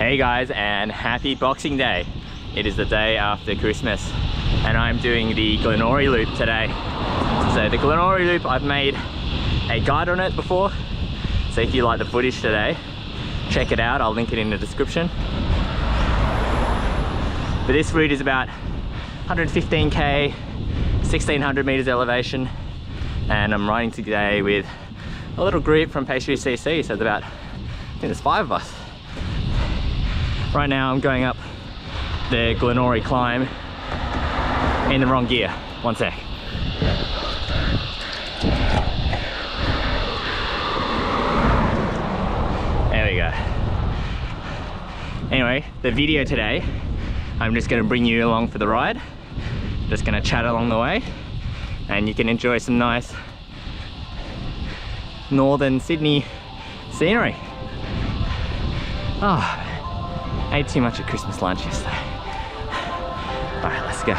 Hey guys, and happy Boxing Day. It is the day after Christmas and I'm doing the Glenorie loop today. So the Glenorie loop, I've made a guide on it before, so if you like the footage today, check it out. I'll link it in the description. But this route is about 115k, 1600 meters elevation, and I'm riding today with a little group from Pastries.cc, so it's about, I think there's 5 of us. Right now I'm going up the Glenorie climb in the wrong gear. One sec. There we go. Anyway, the video today, I'm just going to bring you along for the ride. Just going to chat along the way and you can enjoy some nice northern Sydney scenery. Oh, ate too much at Christmas lunch yesterday. Alright, let's go.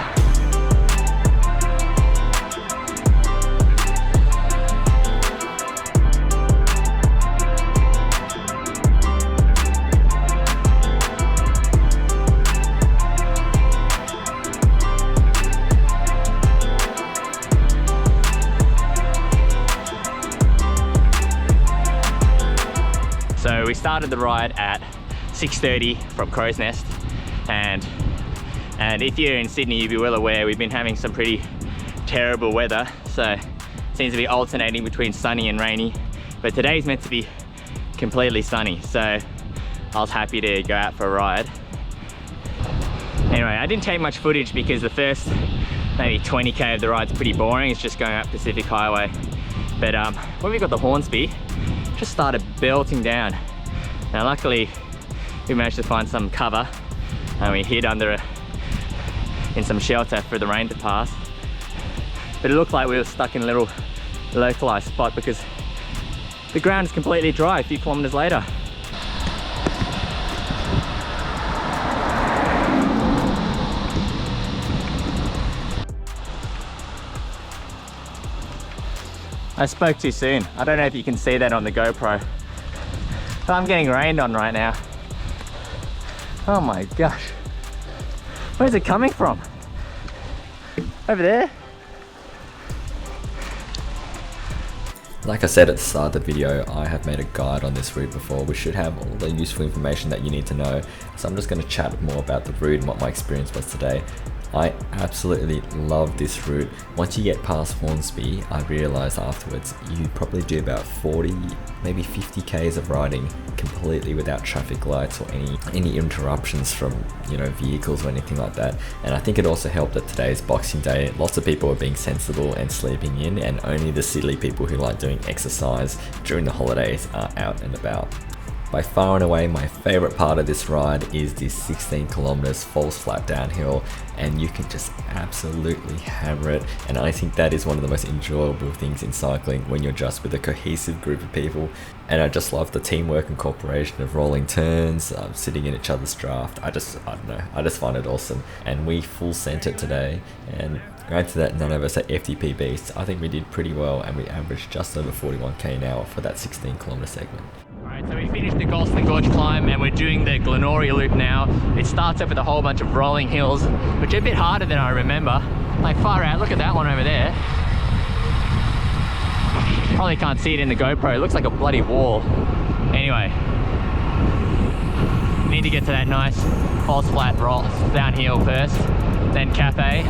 So we started the ride at 6:30 from Crow's Nest, and if you're in Sydney you'll be well aware we've been having some pretty terrible weather, so it seems to be alternating between sunny and rainy, but today's meant to be completely sunny, so I was happy to go out for a ride. Anyway, I didn't take much footage because the first maybe 20k of the ride's pretty boring. It's just going up Pacific Highway, but when we got the Hornsby, just started belting down. Now luckily we managed to find some cover and we hid in some shelter for the rain to pass, but it looked like we were stuck in a little localized spot because the ground is completely dry a few kilometers later. I spoke too soon. I don't know if you can see that on the GoPro, but I'm getting rained on right now. Oh my gosh. Where's it coming from? Over there? Like I said at the start of the video, I have made a guide on this route before, which should have all the useful information that you need to know. So I'm just going to chat more about the route and what my experience was today. I absolutely love this route. Once you get past Hornsby, I realized afterwards you probably do about 40, maybe 50 k's of riding completely without traffic lights or any interruptions from, you know, vehicles or anything like that. And I think it also helped that today's Boxing Day. Lots of people are being sensible and sleeping in, and only the silly people who like doing exercise during the holidays are out and about. By far and away my favorite part of this ride is this 16 kilometers falls flat downhill, and you can just absolutely hammer it, and I think that is one of the most enjoyable things in cycling, when you're just with a cohesive group of people. And I just love the teamwork and cooperation of rolling turns, sitting in each other's draft. I don't know, I just find it awesome. And we full sent it today, and granted that none of us are FTP beasts, I think we did pretty well, and we averaged just over 41k an hour for that 16 kilometer segment. Alright, so we finished the Golston Gorge climb and we're doing the Glenorie loop now. It starts up with a whole bunch of rolling hills, which are a bit harder than I remember. Like far out, look at that one over there. Probably can't see it in the GoPro, it looks like a bloody wall. Anyway, need to get to that nice false flat roll downhill first, then cafe.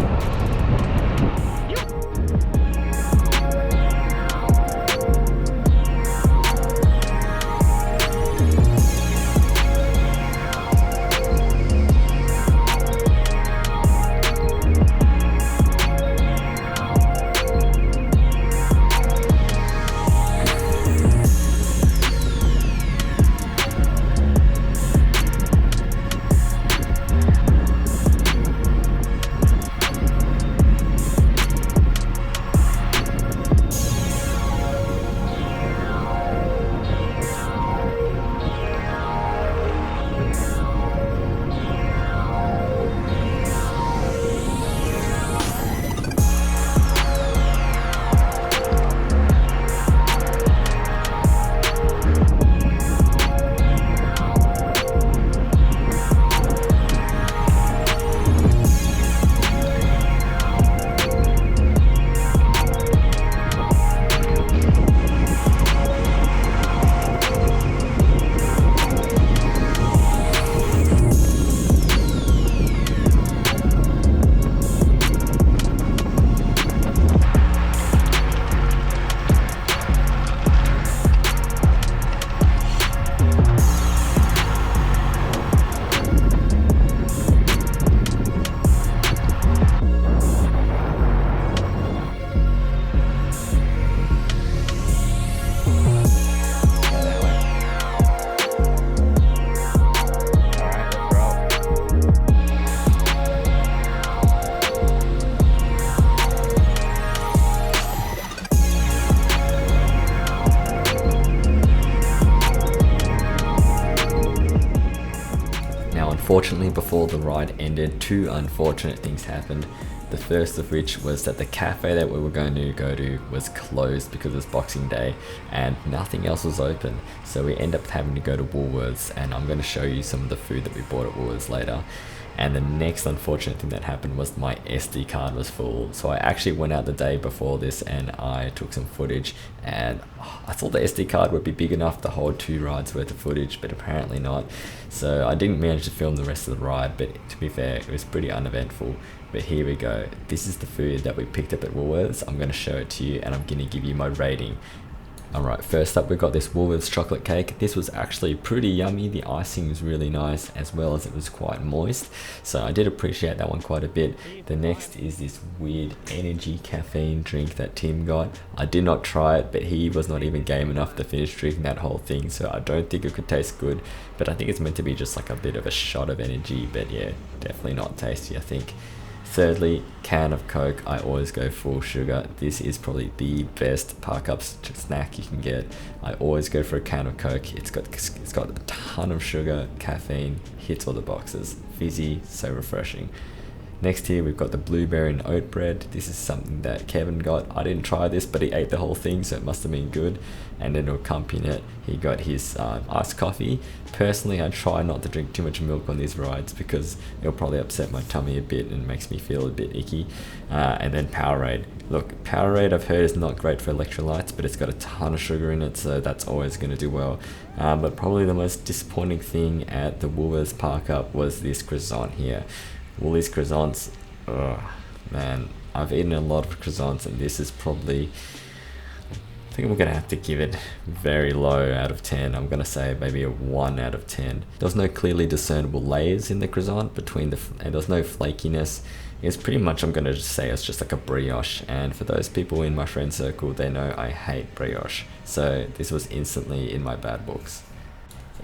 Fortunately, before the ride ended, two unfortunate things happened. The first of which was that the cafe that we were going to go to was closed because it's Boxing Day and nothing else was open. So we ended up having to go to Woolworths, and I'm going to show you some of the food that we bought at Woolworths later. And the next unfortunate thing that happened was my SD card was full. So I actually went out the day before this and I took some footage, and I thought the SD card would be big enough to hold 2 rides worth of footage, but apparently not. So I didn't manage to film the rest of the ride, but to be fair, it was pretty uneventful. But here we go. This is the food that we picked up at Woolworths. I'm going to show it to you and I'm going to give you my rating. Alright, first up we got this Woolworths chocolate cake. This was actually pretty yummy. The icing was really nice, as well as it was quite moist. So I did appreciate that one quite a bit. The next is this weird energy caffeine drink that Tim got. I did not try it, but he was not even game enough to finish drinking that whole thing. So I don't think it could taste good, but I think it's meant to be just like a bit of a shot of energy. But yeah, definitely not tasty, I think. Thirdly, can of Coke. I always go full sugar. This is probably the best park up snack you can get. I always go for a can of Coke. It's got a ton of sugar, caffeine, hits all the boxes. Fizzy, so refreshing. Next here we've got the blueberry and oat bread. This is something that Kevin got. I didn't try this, but he ate the whole thing, so it must have been good. And then to accompany it, he got his iced coffee. Personally, I try not to drink too much milk on these rides because it'll probably upset my tummy a bit and makes me feel a bit icky. And then Powerade. Look, Powerade I've heard is not great for electrolytes, but it's got a ton of sugar in it, so that's always going to do well. But probably the most disappointing thing at the Woolworths Park Up was this croissant here. Woolies croissants, man, I've eaten a lot of croissants and this is probably, I think I'm going to have to give it very low out of 10. I'm going to say maybe a 1 out of 10. There was no clearly discernible layers in the croissant and there was no flakiness. It's pretty much, I'm going to just say it's just like a brioche, and for those people in my friend circle, they know I hate brioche. So this was instantly in my bad books.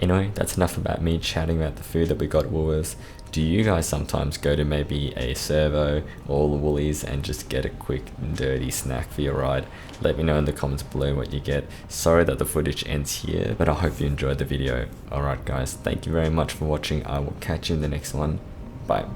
Anyway, that's enough about me chatting about the food that we got at Woolworths. Do you guys sometimes go to maybe a Servo or the Woolies and just get a quick and dirty snack for your ride? Let me know in the comments below what you get. Sorry that the footage ends here, but I hope you enjoyed the video. Alright guys, thank you very much for watching. I will catch you in the next one. Bye.